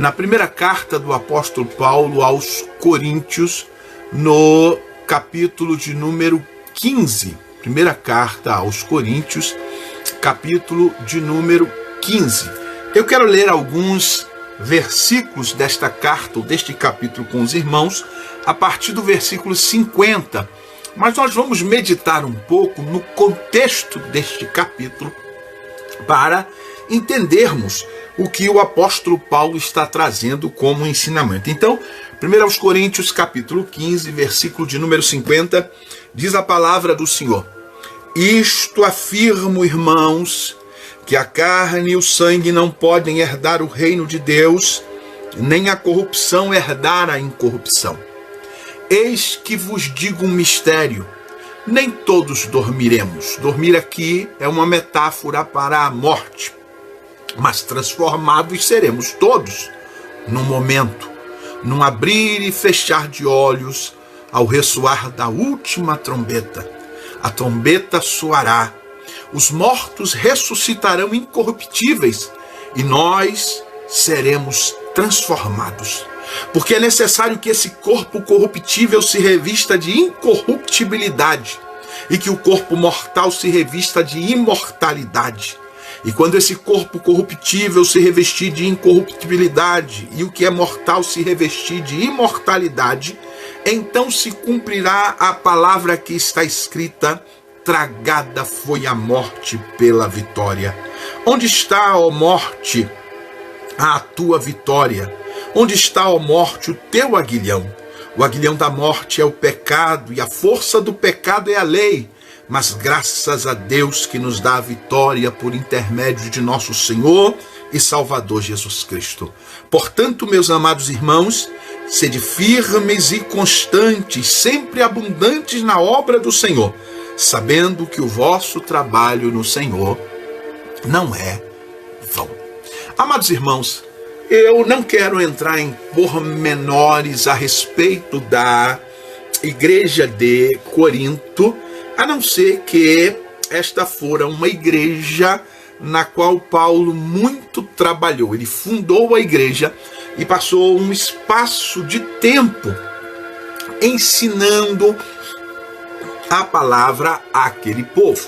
na primeira carta do apóstolo Paulo aos Coríntios, no capítulo de número 15. Primeira carta aos Coríntios, capítulo de número 15. Eu quero ler alguns versículos desta carta, ou deste capítulo com os irmãos, a partir do versículo 50. Mas nós vamos meditar um pouco no contexto deste capítulo para entendermos o que o apóstolo Paulo está trazendo como ensinamento. Então, 1 aos Coríntios, capítulo 15, versículo de número 50, diz a palavra do Senhor: Isto afirmo, irmãos, que a carne e o sangue não podem herdar o reino de Deus, nem a corrupção herdar a incorrupção. Eis que vos digo um mistério: nem todos dormiremos. Dormir aqui é uma metáfora para a morte, mas transformados seremos todos, num momento, num abrir e fechar de olhos, ao ressoar da última trombeta. A trombeta soará, os mortos ressuscitarão incorruptíveis, e nós seremos transformados. Porque é necessário que esse corpo corruptível se revista de incorruptibilidade, e que o corpo mortal se revista de imortalidade. E quando esse corpo corruptível se revestir de incorruptibilidade, e o que é mortal se revestir de imortalidade, então se cumprirá a palavra que está escrita: tragada foi a morte pela vitória. Onde está, ó morte, a tua vitória? Onde está, ó morte, o teu aguilhão? O aguilhão da morte é o pecado, e a força do pecado é a lei. Mas graças a Deus que nos dá a vitória por intermédio de nosso Senhor e Salvador Jesus Cristo. Portanto, meus amados irmãos, sede firmes e constantes, sempre abundantes na obra do Senhor, sabendo que o vosso trabalho no Senhor não é vão. Amados irmãos, eu não quero entrar em pormenores a respeito da igreja de Corinto, a não ser que esta fora uma igreja na qual Paulo muito trabalhou. Ele fundou a igreja e passou um espaço de tempo ensinando a palavra àquele povo.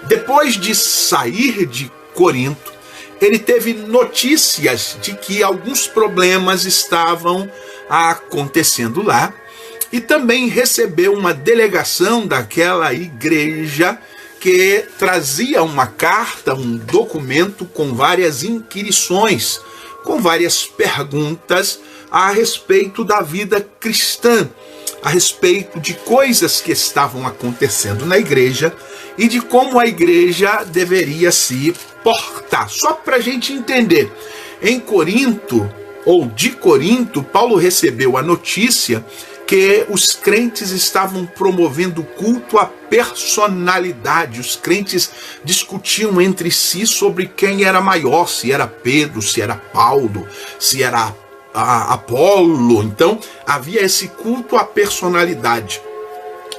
Depois de sair de Corinto, ele teve notícias de que alguns problemas estavam acontecendo lá, e também recebeu uma delegação daquela igreja que trazia uma carta, um documento com várias inquirições, com várias perguntas a respeito da vida cristã, a respeito de coisas que estavam acontecendo na igreja e de como a igreja deveria se portar. Só para a gente entender, em Corinto, ou de Corinto, Paulo recebeu a notícia que os crentes estavam promovendo culto à personalidade. Os crentes discutiam entre si sobre quem era maior, se era Pedro, se era Paulo, se era Apolo. Então havia esse culto à personalidade.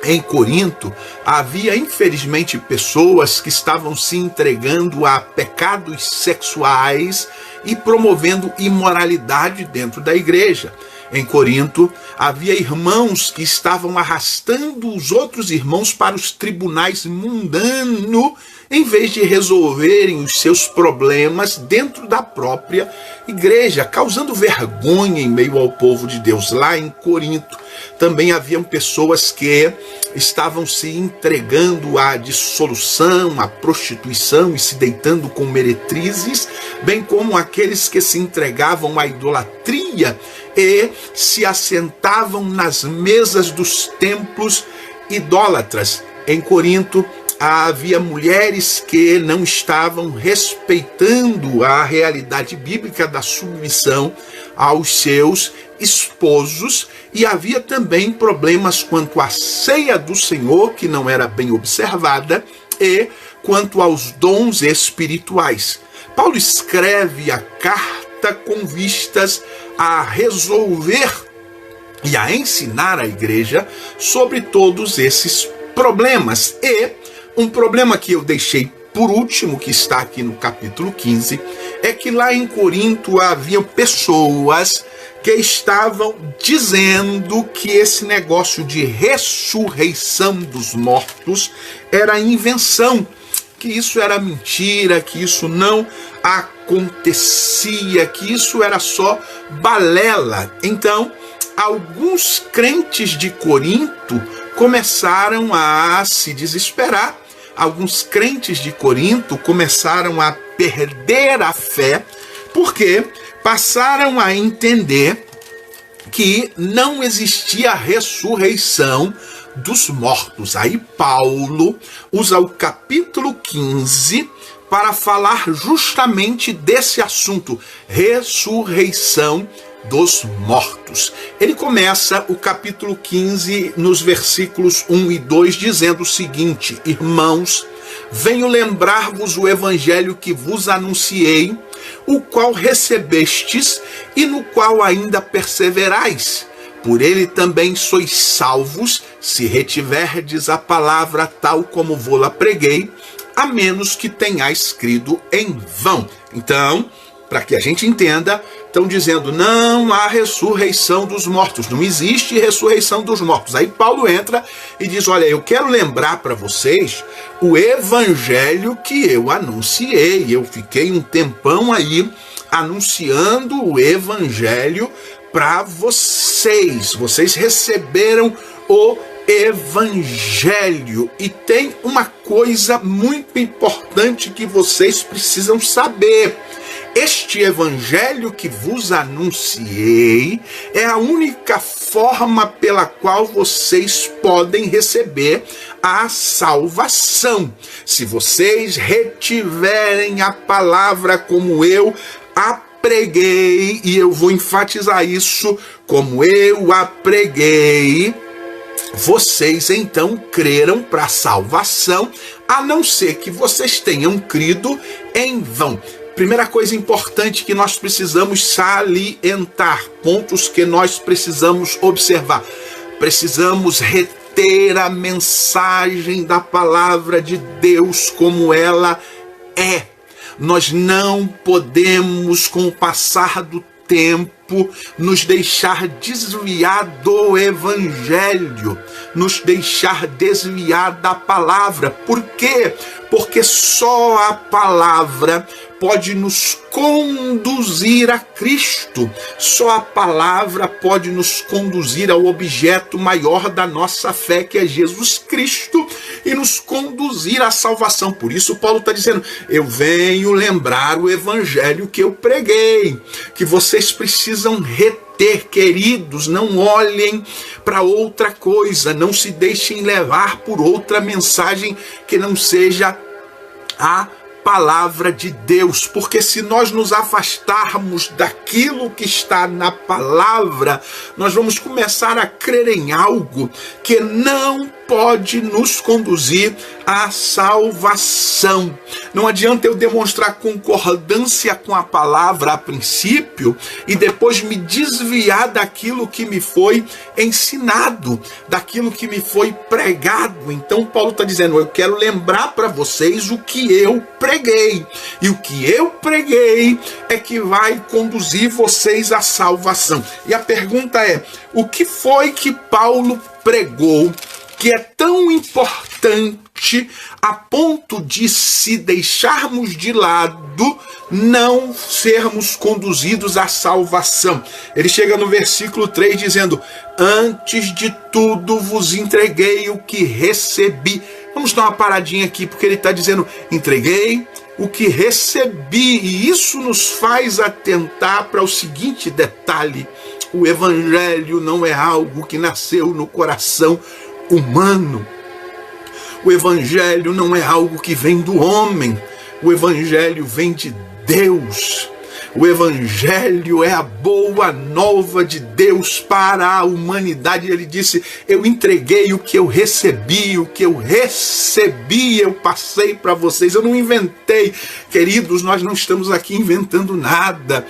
Em Corinto havia infelizmente pessoas que estavam se entregando a pecados sexuais e promovendo imoralidade dentro da igreja. Em Corinto, havia irmãos que estavam arrastando os outros irmãos para os tribunais mundanos, em vez de resolverem os seus problemas dentro da própria igreja, causando vergonha em meio ao povo de Deus. Lá em Corinto, também haviam pessoas que estavam se entregando à dissolução, à prostituição e se deitando com meretrizes, bem como aqueles que se entregavam à idolatria e se assentavam nas mesas dos templos idólatras. Em Corinto, havia mulheres que não estavam respeitando a realidade bíblica da submissão aos seus esposos, e havia também problemas quanto à ceia do Senhor, que não era bem observada, e quanto aos dons espirituais. Paulo escreve a carta com vistas a resolver e a ensinar a igreja sobre todos esses problemas. E um problema que eu deixei por último, que está aqui no capítulo 15, é que lá em Corinto haviam pessoas que estavam dizendo que esse negócio de ressurreição dos mortos era invenção, que isso era mentira, que isso não acontecia, que isso era só balela. Então, alguns crentes de Corinto começaram a se desesperar. Alguns crentes de Corinto começaram a perder a fé, porque passaram a entender que não existia ressurreição dos mortos. Aí Paulo usa o capítulo 15 para falar justamente desse assunto, ressurreição dos mortos. Ele começa o capítulo 15 nos versículos 1 e 2 dizendo o seguinte: irmãos, venho lembrar-vos o evangelho que vos anunciei, o qual recebestes e no qual ainda perseverais. Por ele também sois salvos, se retiverdes a palavra tal como vou-la preguei, a menos que tenhais crido em vão. Então, para que a gente entenda, estão dizendo, não há ressurreição dos mortos, não existe ressurreição dos mortos. Aí Paulo entra e diz, olha, eu quero lembrar para vocês o evangelho que eu anunciei. Eu fiquei um tempão aí anunciando o evangelho para vocês. Vocês receberam o evangelho. E tem uma coisa muito importante que vocês precisam saber. Este evangelho que vos anunciei é a única forma pela qual vocês podem receber a salvação. Se vocês retiverem a palavra como eu a preguei, e eu vou enfatizar isso, como eu a preguei, vocês então creram para a salvação, a não ser que vocês tenham crido em vão. Primeira coisa importante que nós precisamos salientar, pontos que nós precisamos observar. Precisamos reter a mensagem da palavra de Deus como ela é. Nós não podemos, com o passar do tempo, nos deixar desviar do evangelho, nos deixar desviar da palavra. Por quê? Porque só a palavra pode nos conduzir a Cristo. Só a palavra pode nos conduzir ao objeto maior da nossa fé, que é Jesus Cristo, e nos conduzir à salvação. Por isso Paulo está dizendo, eu venho lembrar o evangelho que eu preguei, que vocês precisam reter, queridos, não olhem para outra coisa, não se deixem levar por outra mensagem que não seja a palavra de Deus, porque se nós nos afastarmos daquilo que está na palavra, nós vamos começar a crer em algo que não pode nos conduzir à salvação. Não adianta eu demonstrar concordância com a palavra a princípio e depois me desviar daquilo que me foi ensinado, daquilo que me foi pregado. Então Paulo está dizendo, eu quero lembrar para vocês o que eu preguei. E o que eu preguei é que vai conduzir vocês à salvação. E a pergunta é, o que foi que Paulo pregou que é tão importante a ponto de, se deixarmos de lado, não sermos conduzidos à salvação? Ele chega no versículo 3 dizendo, antes de tudo vos entreguei o que recebi. Vamos dar uma paradinha aqui, porque ele está dizendo, entreguei o que recebi. E isso nos faz atentar para o seguinte detalhe, o evangelho não é algo que nasceu no coração humano. O evangelho não é algo que vem do homem. O evangelho vem de Deus. O evangelho é a boa nova de Deus para a humanidade. Ele disse, eu entreguei o que eu recebi, eu passei para vocês. Eu não inventei. Queridos, nós não estamos aqui inventando nada.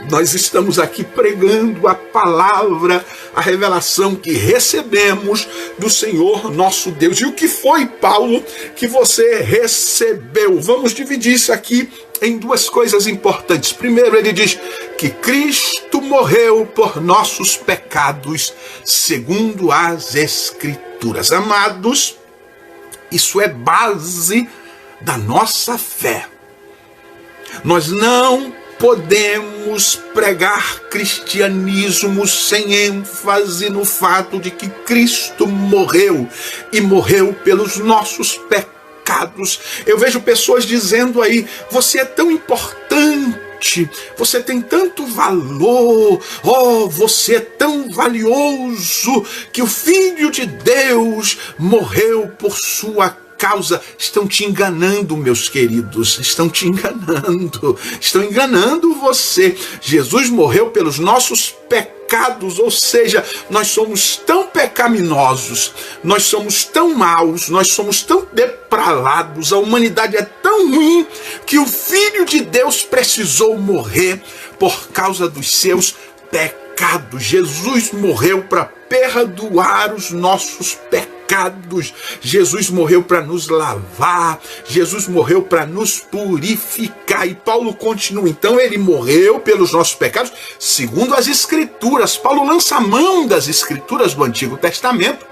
Nós estamos aqui pregando a palavra, a revelação que recebemos do Senhor nosso Deus. E o que foi, Paulo, que você recebeu? Vamos dividir isso aqui em duas coisas importantes. Primeiro, ele diz que Cristo morreu por nossos pecados, segundo as Escrituras. Amados, isso é base da nossa fé. Nós não podemos pregar cristianismo sem ênfase no fato de que Cristo morreu e morreu pelos nossos pecados. Eu vejo pessoas dizendo aí: você é tão importante, você tem tanto valor, você é tão valioso que o Filho de Deus morreu por sua causa. Estão te enganando, meus queridos, estão te enganando, estão enganando você. Jesus morreu pelos nossos pecados, ou seja, nós somos tão pecaminosos, nós somos tão maus, nós somos tão depravados, a humanidade é tão ruim que o Filho de Deus precisou morrer por causa dos seus pecados. Jesus morreu para perdoar os nossos pecados. Jesus morreu para nos lavar, Jesus morreu para nos purificar. E Paulo continua, então, ele morreu pelos nossos pecados, segundo as Escrituras. Paulo lança a mão das Escrituras do Antigo Testamento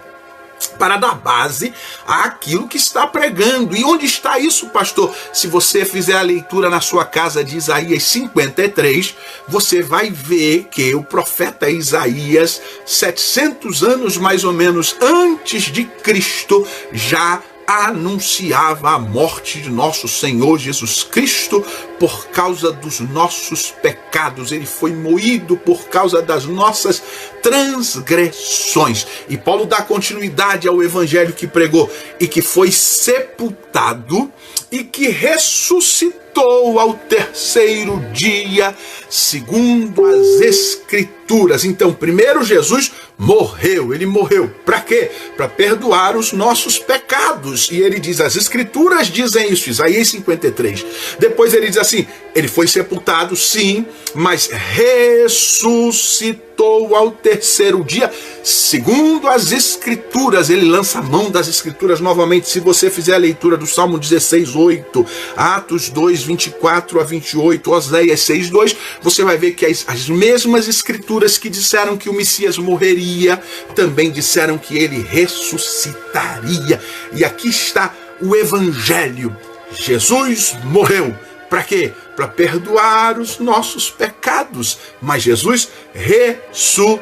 para dar base àquilo que está pregando. E onde está isso, pastor? Se você fizer a leitura na sua casa de Isaías 53, você vai ver que o profeta Isaías, 700 anos mais ou menos antes de Cristo, já anunciava a morte de nosso Senhor Jesus Cristo por causa dos nossos pecados. Ele foi moído por causa das nossas transgressões. E Paulo dá continuidade ao evangelho que pregou: e que foi sepultado e que ressuscitou ao terceiro dia, segundo as Escrituras. Então, primeiro, Jesus morreu. Ele morreu para quê? Para perdoar os nossos pecados. E ele diz, as Escrituras dizem isso, Isaías 53. Depois ele diz assim: ele foi sepultado, sim, mas ressuscitou ao terceiro dia, segundo as Escrituras. Ele lança a mão das Escrituras novamente. Se você fizer a leitura do Salmo 16:8, Atos 2:24 a 28, Oséias 6:2, você vai ver que as mesmas Escrituras que disseram que o Messias morreria, também disseram que ele ressuscitaria. E aqui está o Evangelho. Jesus morreu. Para quê? Para perdoar os nossos pecados. Mas Jesus ressuscitou.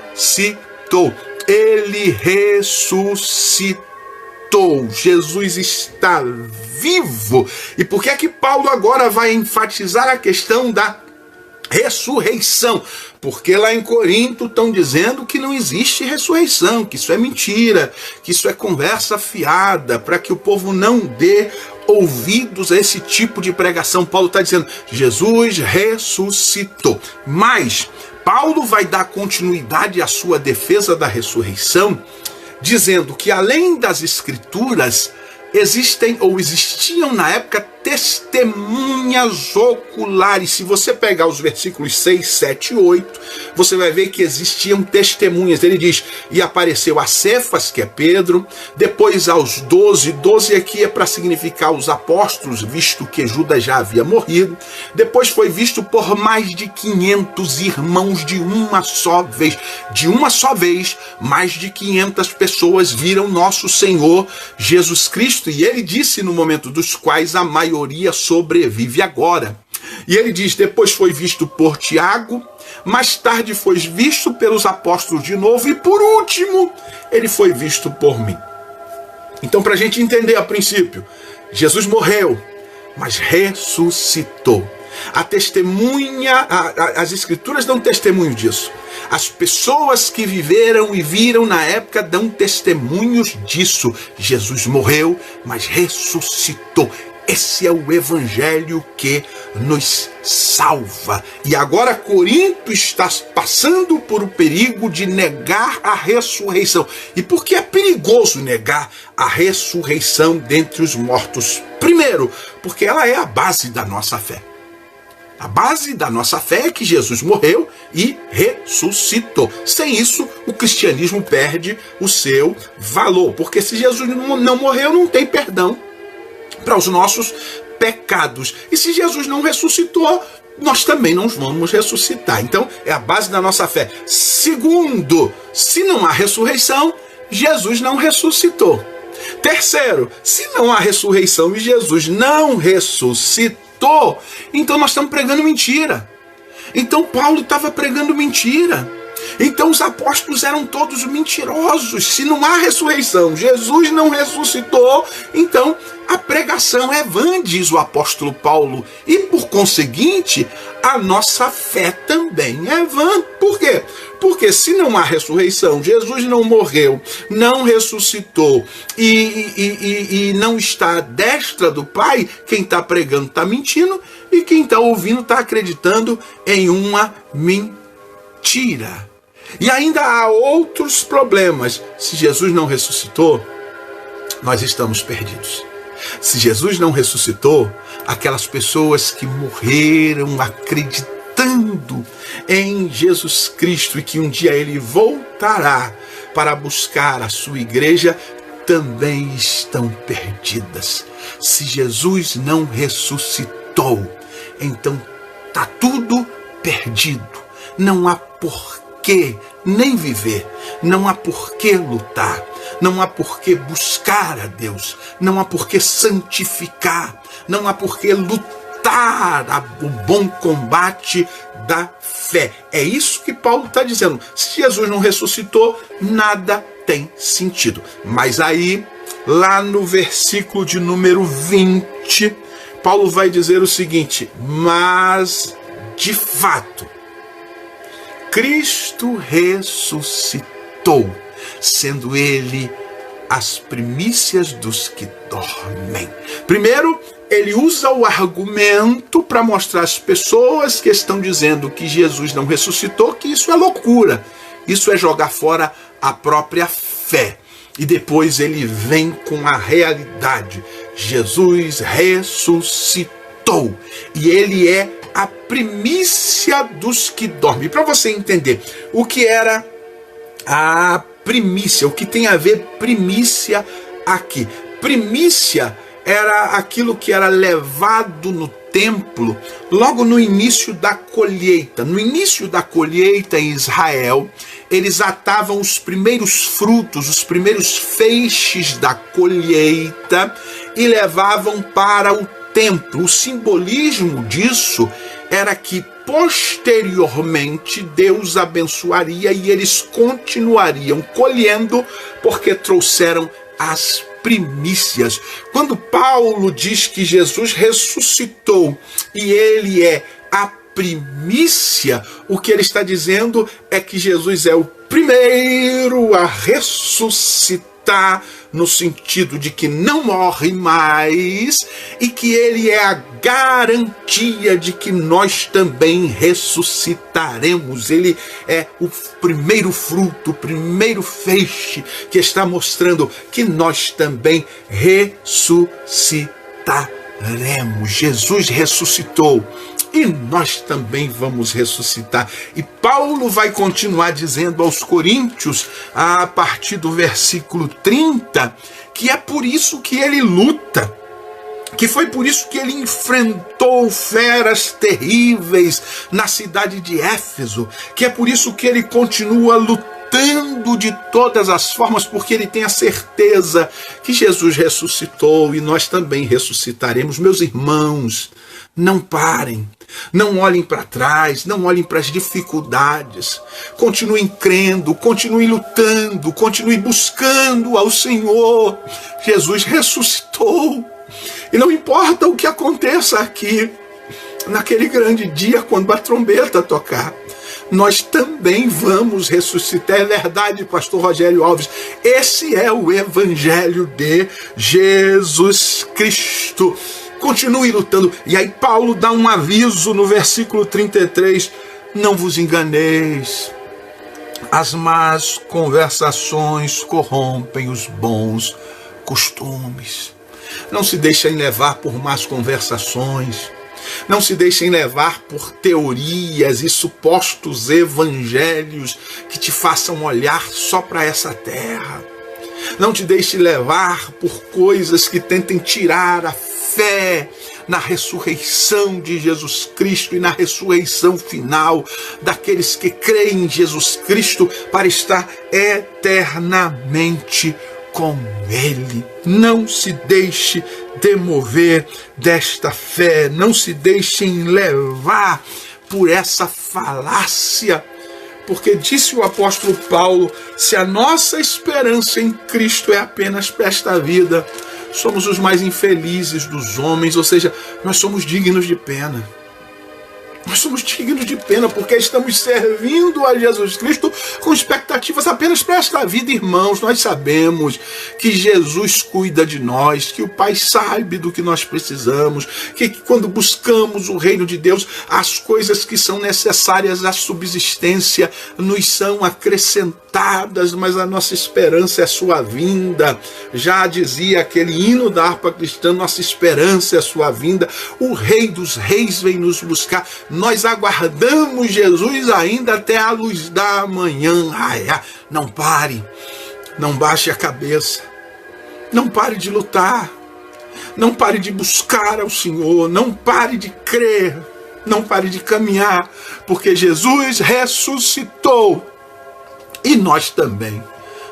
Ele ressuscitou. Jesus está vivo. E por que é que Paulo agora vai enfatizar a questão da ressurreição? Porque lá em Corinto estão dizendo que não existe ressurreição, que isso é mentira, que isso é conversa fiada, para que o povo não dê ouvidos a esse tipo de pregação. Paulo está dizendo, Jesus ressuscitou. Mas Paulo vai dar continuidade à sua defesa da ressurreição, dizendo que além das Escrituras, existiam na época testemunhas oculares. Se você pegar os versículos 6, 7 e 8, você vai ver que existiam testemunhas. Ele diz, e apareceu a Cefas, que é Pedro, depois aos 12 aqui é para significar os apóstolos, visto que Judas já havia morrido. Depois foi visto por mais de 500 irmãos de uma só vez. De uma só vez, mais de 500 pessoas viram nosso Senhor Jesus Cristo. E ele disse no momento dos quais a maioria sobrevive agora. E ele diz, depois foi visto por Tiago, mais tarde foi visto pelos apóstolos de novo, e por último, ele foi visto por mim. Então, para a gente entender a princípio, Jesus morreu, mas ressuscitou. A testemunha, as Escrituras dão testemunho disso. As pessoas que viveram e viram na época dão testemunhos disso. Jesus morreu, mas ressuscitou. Esse é o Evangelho que nos salva. E agora Corinto está passando por o perigo de negar a ressurreição. E por que é perigoso negar a ressurreição dentre os mortos? Primeiro, porque ela é a base da nossa fé. A base da nossa fé é que Jesus morreu e ressuscitou. Sem isso, o cristianismo perde o seu valor, porque se Jesus não morreu, não tem perdão para os nossos pecados. E se Jesus não ressuscitou, nós também não vamos ressuscitar. Então, é a base da nossa fé. Segundo, se não há ressurreição, Jesus não ressuscitou. Terceiro, se não há ressurreição e Jesus não ressuscitou, então nós estamos pregando mentira. Então Paulo estava pregando mentira. Então os apóstolos eram todos mentirosos. Se não há ressurreição, Jesus não ressuscitou, então a pregação é vã, diz o apóstolo Paulo. E por conseguinte, a nossa fé também é vã. Por quê? Porque se não há ressurreição, Jesus não morreu, não ressuscitou e não está à destra do Pai, quem está pregando está mentindo e quem está ouvindo está acreditando em uma mentira. E ainda há outros problemas. Se Jesus não ressuscitou, nós estamos perdidos. Se Jesus não ressuscitou, aquelas pessoas que morreram acreditando em Jesus Cristo e que um dia Ele voltará para buscar a sua igreja, também estão perdidas. Se Jesus não ressuscitou, então está tudo perdido. Não há porquê nem viver, não há porquê lutar, não há porquê buscar a Deus, não há porquê santificar, não há porquê lutar o bom combate da fé. É isso que Paulo está dizendo. Se Jesus não ressuscitou, nada tem sentido. Mas aí, lá no versículo de número 20, Paulo vai dizer o seguinte: mas, de fato, Cristo ressuscitou, sendo Ele as primícias dos que dormem. Primeiro, ele usa o argumento para mostrar às pessoas que estão dizendo que Jesus não ressuscitou, que isso é loucura, isso é jogar fora a própria fé. E depois ele vem com a realidade. Jesus ressuscitou e ele é a primícia dos que dormem. Para você entender o que era a primícia, o que tem a ver primícia aqui. Primícia era aquilo que era levado no templo logo no início da colheita. No início da colheita em Israel, eles atavam os primeiros frutos, os primeiros feixes da colheita e levavam para o templo. O simbolismo disso era que posteriormente Deus abençoaria e eles continuariam colhendo porque trouxeram as primícias. Quando Paulo diz que Jesus ressuscitou e ele é a primícia, o que ele está dizendo é que Jesus é o primeiro a ressuscitar, no sentido de que não morre mais, e que ele é a garantia de que nós também ressuscitaremos. Ele é o primeiro fruto, o primeiro feixe que está mostrando que nós também ressuscitaremos. Jesus ressuscitou e nós também vamos ressuscitar. E Paulo vai continuar dizendo aos Coríntios, a partir do versículo 30, que é por isso que ele luta, que foi por isso que ele enfrentou feras terríveis na cidade de Éfeso, que é por isso que ele continua lutando de todas as formas, porque ele tem a certeza que Jesus ressuscitou e nós também ressuscitaremos. Meus irmãos, não parem, não olhem para trás, não olhem para as dificuldades, continuem crendo, continuem lutando, continuem buscando ao Senhor. Jesus ressuscitou e não importa o que aconteça aqui, naquele grande dia quando a trombeta tocar, nós também vamos ressuscitar. É verdade, pastor Rogério Alves, esse é o evangelho de Jesus Cristo. Continue lutando. E aí Paulo dá um aviso no versículo 33, não vos enganeis, as más conversações corrompem os bons costumes. Não se deixem levar por más conversações. Não se deixem levar por teorias e supostos evangelhos que te façam olhar só para essa terra. Não te deixe levar por coisas que tentem tirar a fé na ressurreição de Jesus Cristo e na ressurreição final daqueles que creem em Jesus Cristo para estar eternamente com Ele. Não se deixe demover desta fé, não se deixem levar por essa falácia, porque disse o apóstolo Paulo, se a nossa esperança em Cristo é apenas para esta vida, somos os mais infelizes dos homens, ou seja, nós somos dignos de pena. Nós somos dignos de pena porque estamos servindo a Jesus Cristo com expectativas apenas para esta vida, irmãos. Nós sabemos que Jesus cuida de nós, que o Pai sabe do que nós precisamos, que quando buscamos o reino de Deus, as coisas que são necessárias à subsistência nos são acrescentadas, mas a nossa esperança é a sua vinda. Já dizia aquele hino da harpa cristã, nossa esperança é a sua vinda. O Rei dos Reis vem nos buscar. Nós aguardamos Jesus ainda até a luz da manhã. Não pare, não baixe a cabeça, não pare de lutar, não pare de buscar ao Senhor, não pare de crer, não pare de caminhar, porque Jesus ressuscitou e nós também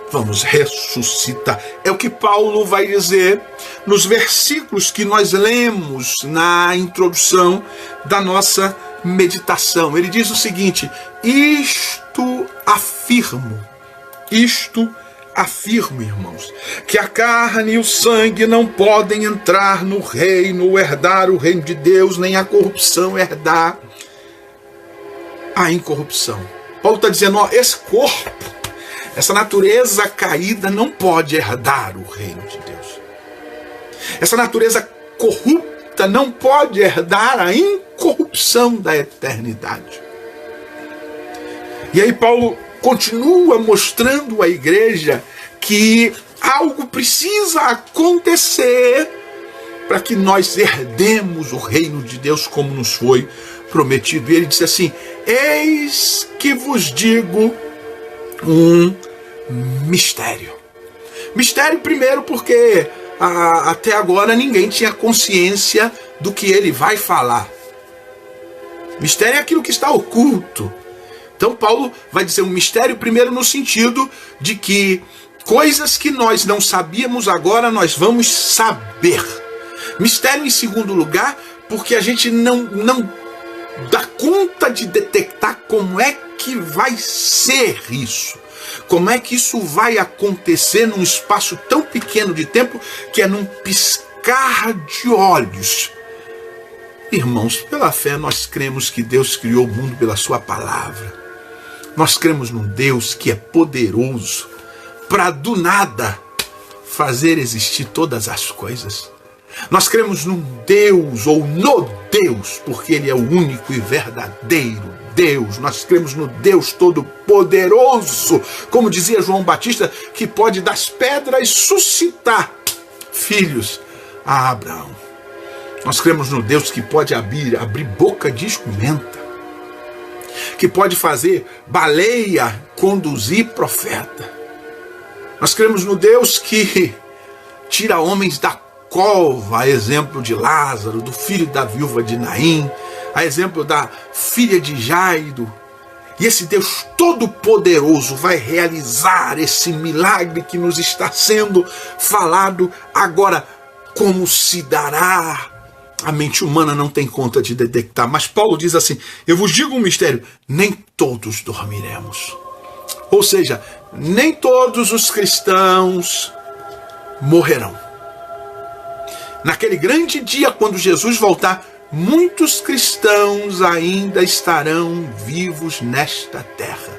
vamos ressuscitar. É o que Paulo vai dizer nos versículos que nós lemos na introdução da nossa meditação. Ele diz o seguinte: isto afirmo, irmãos, que a carne e o sangue não podem entrar no reino, herdar o reino de Deus, nem a corrupção herdar a incorrupção. Paulo está dizendo, esse corpo, essa natureza caída não pode herdar o reino de Deus. Essa natureza corrupta não pode herdar a incorrupção da eternidade. E aí Paulo continua mostrando à igreja que algo precisa acontecer para que nós herdemos o reino de Deus como nos foi prometido. E ele disse assim, eis que vos digo um mistério. Mistério primeiro porque até agora ninguém tinha consciência do que ele vai falar. Mistério é aquilo que está oculto. Então Paulo vai dizer um mistério primeiro no sentido de que coisas que nós não sabíamos agora nós vamos saber. Mistério em segundo lugar porque a gente não dá conta de detectar como é que vai ser isso. Como é que isso vai acontecer num espaço tão pequeno de tempo que é num piscar de olhos. Irmãos, pela fé nós cremos que Deus criou o mundo pela sua palavra. Nós cremos num Deus que é poderoso para do nada fazer existir todas as coisas. Nós cremos num Deus ou no Deus, porque Ele é o único e verdadeiro Deus. Nós cremos no Deus Todo-Poderoso, como dizia João Batista, que pode das pedras suscitar filhos a Abraão. Nós cremos no Deus que pode abrir boca de jumenta, que pode fazer baleia conduzir profeta. Nós cremos no Deus que tira homens da cova, a exemplo de Lázaro, do filho da viúva de Naim, a exemplo da filha de Jairo. E esse Deus Todo-Poderoso vai realizar esse milagre que nos está sendo falado agora. Como se dará? A mente humana não tem conta de detectar. Mas Paulo diz assim, eu vos digo um mistério, nem todos dormiremos. Ou seja, nem todos os cristãos morrerão. Naquele grande dia, quando Jesus voltar, muitos cristãos ainda estarão vivos nesta terra.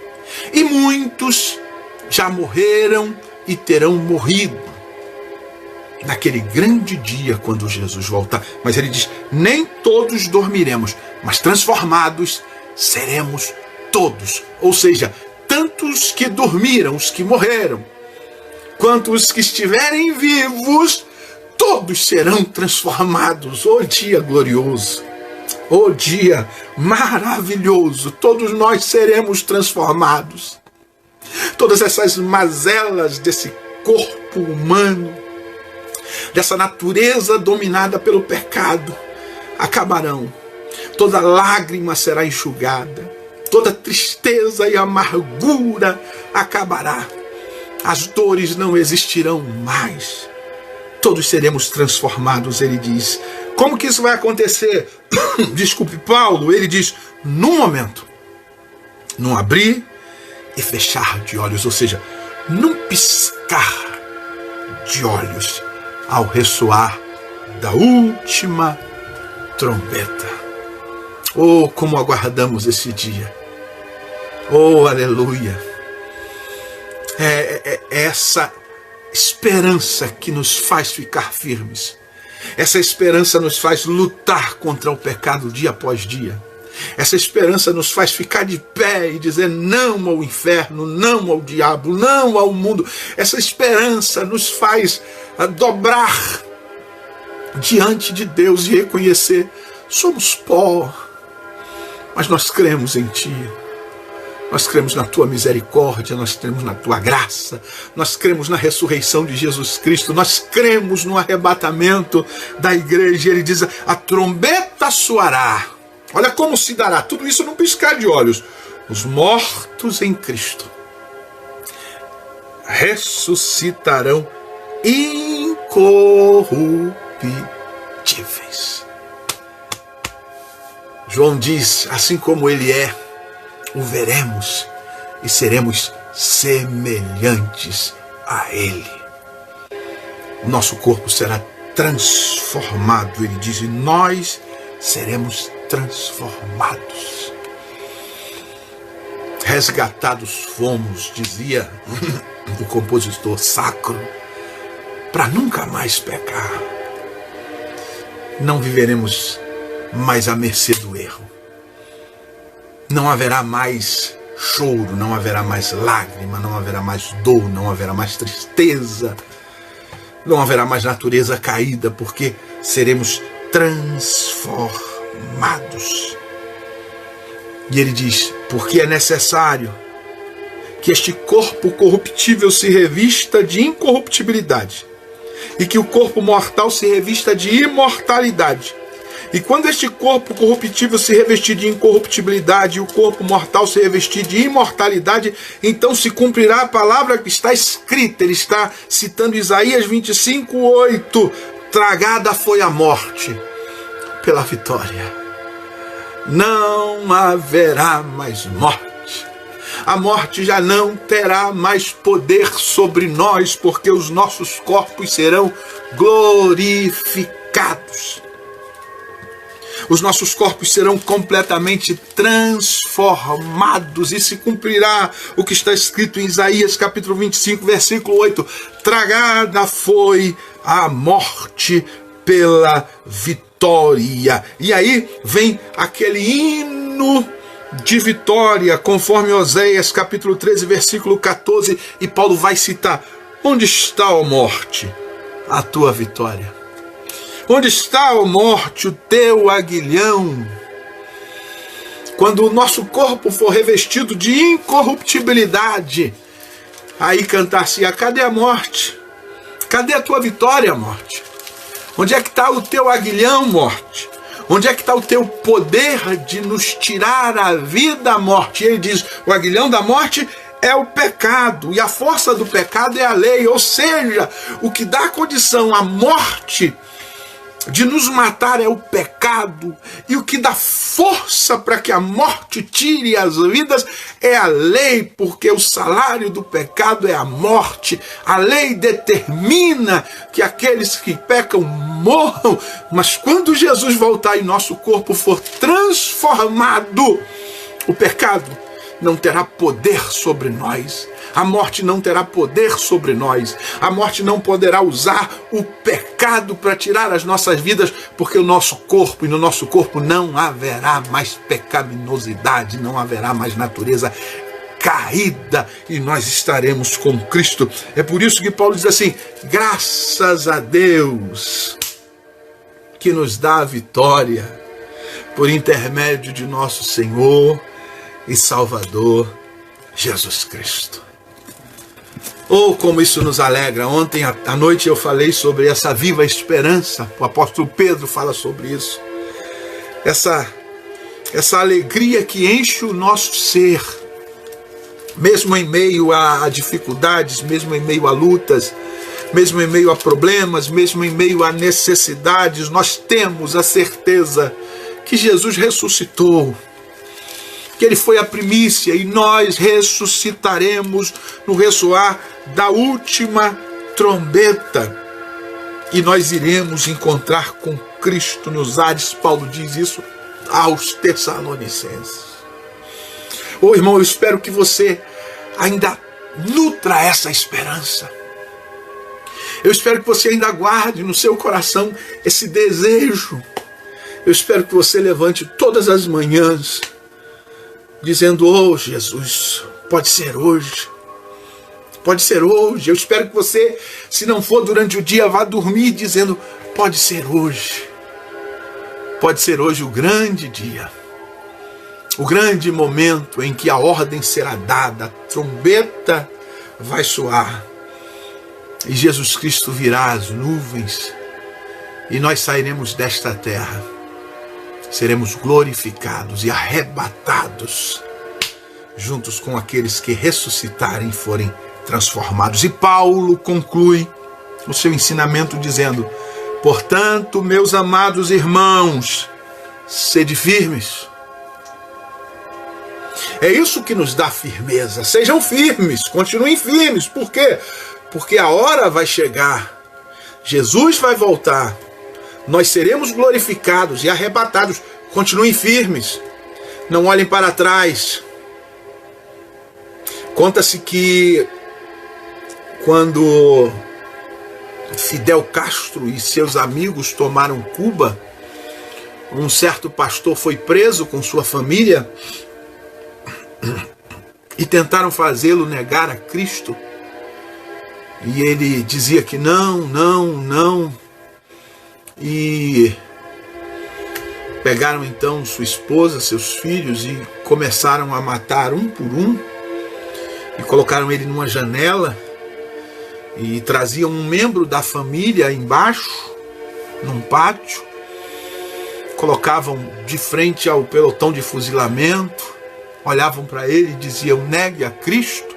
E muitos já morreram e terão morrido naquele grande dia quando Jesus voltar. Mas ele diz, nem todos dormiremos, mas transformados seremos todos. Ou seja, tanto os que dormiram, os que morreram, quanto os que estiverem vivos, todos serão transformados. Oh dia glorioso! O dia maravilhoso, todos nós seremos transformados. Todas essas mazelas desse corpo humano, dessa natureza dominada pelo pecado, acabarão. Toda lágrima será enxugada, toda tristeza e amargura acabará. As dores não existirão mais. Todos seremos transformados, ele diz. Como que isso vai acontecer? Desculpe, Paulo, ele diz, num momento, num abrir e fechar de olhos, ou seja, num piscar de olhos, ao ressoar da última trombeta. Oh, como aguardamos esse dia. Oh, aleluia. É essa esperança que nos faz ficar firmes. Essa esperança nos faz lutar contra o pecado dia após dia. Essa esperança nos faz ficar de pé e dizer não ao inferno, não ao diabo, não ao mundo. Essa esperança nos faz dobrar diante de Deus e reconhecer: somos pó, mas nós cremos em Ti. Nós cremos na Tua misericórdia, nós cremos na Tua graça, nós cremos na ressurreição de Jesus Cristo, nós cremos no arrebatamento da igreja. Ele diz, a trombeta soará. Olha como se dará, tudo isso num piscar de olhos. Os mortos em Cristo ressuscitarão incorruptíveis. João diz, assim como Ele é, o veremos e seremos semelhantes a Ele. O nosso corpo será transformado, ele diz, e nós seremos transformados. Resgatados fomos, dizia o compositor sacro, para nunca mais pecar. Não viveremos mais à mercê do erro. Não haverá mais choro, não haverá mais lágrima, não haverá mais dor, não haverá mais tristeza, não haverá mais natureza caída, porque seremos transformados. E ele diz, porque é necessário que este corpo corruptível se revista de incorruptibilidade e que o corpo mortal se revista de imortalidade. E quando este corpo corruptível se revestir de incorruptibilidade e o corpo mortal se revestir de imortalidade, então se cumprirá a palavra que está escrita. Ele está citando Isaías 25:8. Tragada foi a morte pela vitória. Não haverá mais morte. A morte já não terá mais poder sobre nós, porque os nossos corpos serão glorificados. Os nossos corpos serão completamente transformados e se cumprirá o que está escrito em Isaías capítulo 25, versículo 8. Tragada foi a morte pela vitória. E aí vem aquele hino de vitória, conforme Oséias capítulo 13, versículo 14. E Paulo vai citar, onde está, ó morte, a tua vitória? Onde está, ó morte, o teu aguilhão? Quando o nosso corpo for revestido de incorruptibilidade, aí cantar-se-á, cadê a morte? Cadê a tua vitória, morte? Onde é que está o teu aguilhão, morte? Onde é que está o teu poder de nos tirar a vida, morte? E ele diz, o aguilhão da morte é o pecado, e a força do pecado é a lei, ou seja, o que dá condição à morte de nos matar é o pecado, e o que dá força para que a morte tire as vidas é a lei, porque o salário do pecado é a morte. A lei determina que aqueles que pecam morram, mas quando Jesus voltar e nosso corpo for transformado, o pecado não terá poder sobre nós. A morte não terá poder sobre nós. A morte não poderá usar o pecado para tirar as nossas vidas, porque o nosso corpo, e no nosso corpo não haverá mais pecaminosidade, não haverá mais natureza caída, e nós estaremos com Cristo. É por isso que Paulo diz assim, graças a Deus que nos dá a vitória por intermédio de nosso Senhor e Salvador Jesus Cristo. Oh, como isso nos alegra! Ontem à noite eu falei sobre essa viva esperança. O apóstolo Pedro fala sobre isso. Essa alegria que enche o nosso ser, mesmo em meio a dificuldades, mesmo em meio a lutas, mesmo em meio a problemas, mesmo em meio a necessidades, nós temos a certeza que Jesus ressuscitou, que Ele foi a primícia e nós ressuscitaremos no ressoar da última trombeta e nós iremos encontrar com Cristo nos ares. Paulo diz isso aos Tessalonicenses. Oh, irmão, eu espero que você ainda nutra essa esperança. Eu espero que você ainda guarde no seu coração esse desejo. Eu espero que você levante todas as manhãs dizendo: oh, Jesus, pode ser hoje. Pode ser hoje. Eu espero que você, se não for durante o dia, vá dormir dizendo: pode ser hoje. Pode ser hoje o grande dia. O grande momento em que a ordem será dada, a trombeta vai soar. E Jesus Cristo virá às nuvens e nós sairemos desta terra. Seremos glorificados e arrebatados juntos com aqueles que ressuscitarem e forem transformados. E Paulo conclui o seu ensinamento dizendo: portanto, meus amados irmãos, sede firmes. É isso que nos dá firmeza. Sejam firmes, continuem firmes. Por quê? Porque a hora vai chegar, Jesus vai voltar, nós seremos glorificados e arrebatados. Continuem firmes, não olhem para trás. Conta-se que quando Fidel Castro e seus amigos tomaram Cuba, um certo pastor foi preso com sua família e tentaram fazê-lo negar a Cristo. E ele dizia que não. E pegaram então sua esposa, seus filhos e começaram a matar um por um. E colocaram ele numa janela e traziam um membro da família embaixo, num pátio. Colocavam de frente ao pelotão de fuzilamento, olhavam para ele e diziam: negue a Cristo.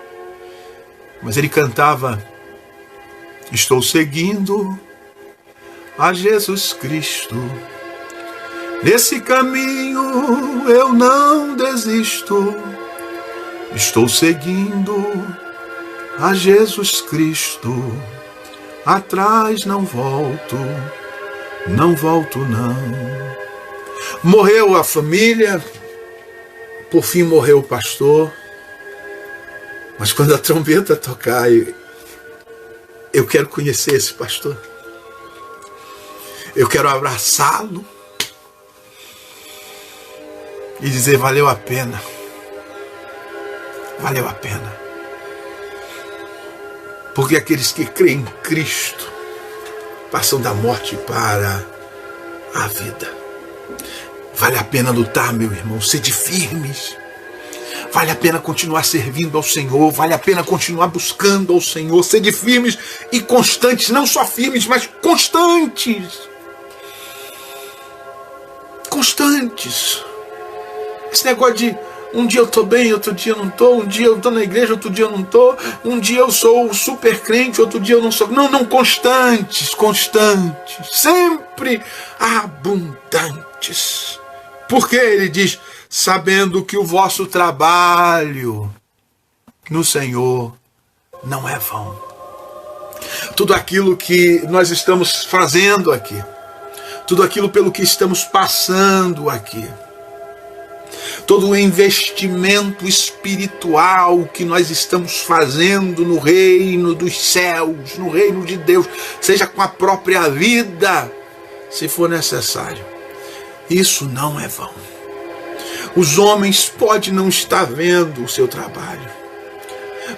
Mas ele cantava: estou seguindo a Jesus Cristo, nesse caminho eu não desisto, estou seguindo a Jesus Cristo, atrás não volto não. Morreu a família, por fim morreu o pastor, mas quando a trombeta tocar, eu quero conhecer esse pastor. Eu quero abraçá-lo e dizer: valeu a pena. Valeu a pena. Porque aqueles que creem em Cristo passam da morte para a vida. Vale a pena lutar, meu irmão. Sede firmes. Vale a pena continuar servindo ao Senhor, vale a pena continuar buscando ao Senhor. Sede firmes e constantes, não só firmes, mas constantes. Constantes. Esse negócio de um dia eu estou bem, outro dia eu não estou, um dia eu estou na igreja, outro dia eu não estou, um dia eu sou super crente, outro dia eu não sou. Não, constantes, sempre abundantes. Porque ele diz: sabendo que o vosso trabalho no Senhor não é vão. Tudo aquilo que nós estamos fazendo aqui, tudo aquilo pelo que estamos passando aqui, todo o investimento espiritual que nós estamos fazendo no reino dos céus, no reino de Deus, seja com a própria vida, se for necessário, isso não é vão. Os homens podem não estar vendo o seu trabalho.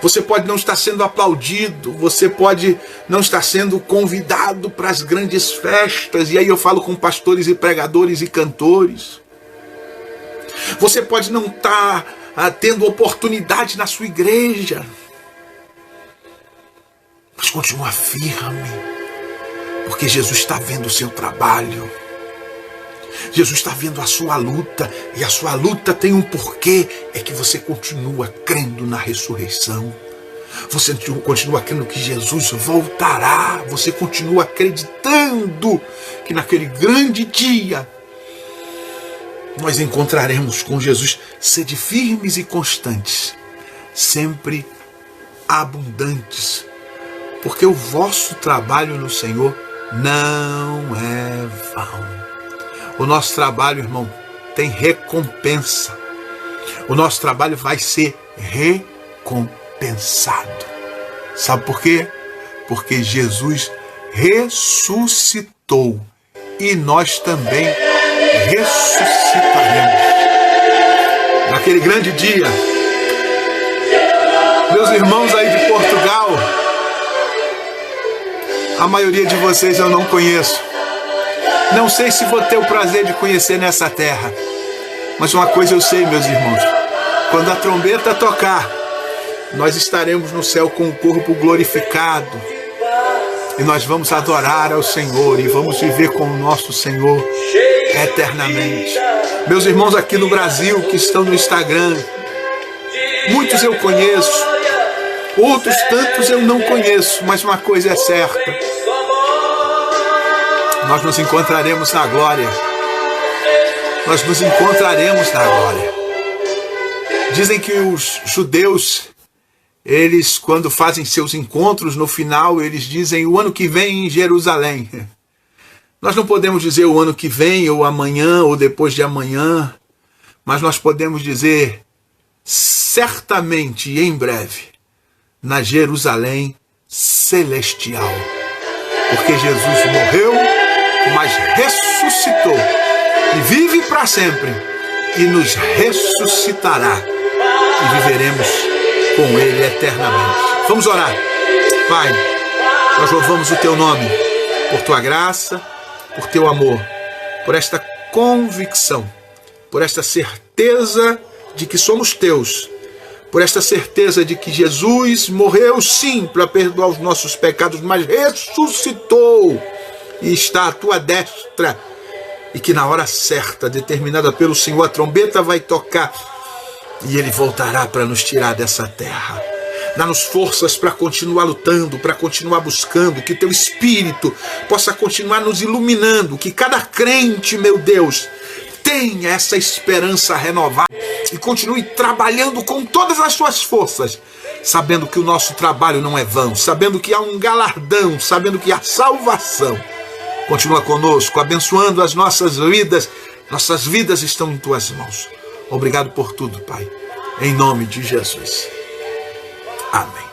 Você pode não estar sendo aplaudido. Você pode não estar sendo convidado para as grandes festas. E aí eu falo com pastores e pregadores e cantores. Você pode não estar tendo oportunidade na sua igreja, mas continua firme, porque Jesus está vendo o seu trabalho. Jesus está vendo a sua luta, e a sua luta tem um porquê, é que você continua crendo na ressurreição. Você continua crendo que Jesus voltará. Você continua acreditando que naquele grande dia nós encontraremos com Jesus. Sede firmes e constantes, sempre abundantes, porque o vosso trabalho no Senhor não é vão. O nosso trabalho, irmão, tem recompensa. O nosso trabalho vai ser recompensado. Sabe por quê? Porque Jesus ressuscitou e nós também ressuscitaremos naquele grande dia. Meus irmãos aí de Portugal, a maioria de vocês eu não conheço. Não sei se vou ter o prazer de conhecer nessa terra, mas uma coisa eu sei, meus irmãos: quando a trombeta tocar, nós estaremos no céu com o corpo glorificado, e nós vamos adorar ao Senhor e vamos viver com o nosso Senhor eternamente. Meus irmãos aqui no Brasil que estão no Instagram, muitos eu conheço, outros tantos eu não conheço, mas uma coisa é certa: nós nos encontraremos na glória. Nós nos encontraremos na glória. Dizem que os judeus, eles, quando fazem seus encontros, no final, eles dizem o ano que vem em Jerusalém. Nós não podemos dizer o ano que vem, ou amanhã, ou depois de amanhã, mas nós podemos dizer certamente e em breve, na Jerusalém celestial. Porque Jesus morreu, mas ressuscitou e vive para sempre, e nos ressuscitará e viveremos com Ele eternamente. Vamos orar. Pai, nós louvamos o Teu nome por Tua graça, por Teu amor, por esta convicção, por esta certeza de que somos Teus, por esta certeza de que Jesus morreu sim para perdoar os nossos pecados, mas ressuscitou e está à Tua destra, e que na hora certa, determinada pelo Senhor, a trombeta vai tocar e Ele voltará para nos tirar dessa terra. Dá-nos forças para continuar lutando, para continuar buscando, que Teu Espírito possa continuar nos iluminando, que cada crente, meu Deus, tenha essa esperança renovada e continue trabalhando com todas as suas forças, sabendo que o nosso trabalho não é vão, sabendo que há um galardão, sabendo que há salvação. Continua conosco, abençoando as nossas vidas. Nossas vidas estão em Tuas mãos. Obrigado por tudo, Pai. Em nome de Jesus. Amém.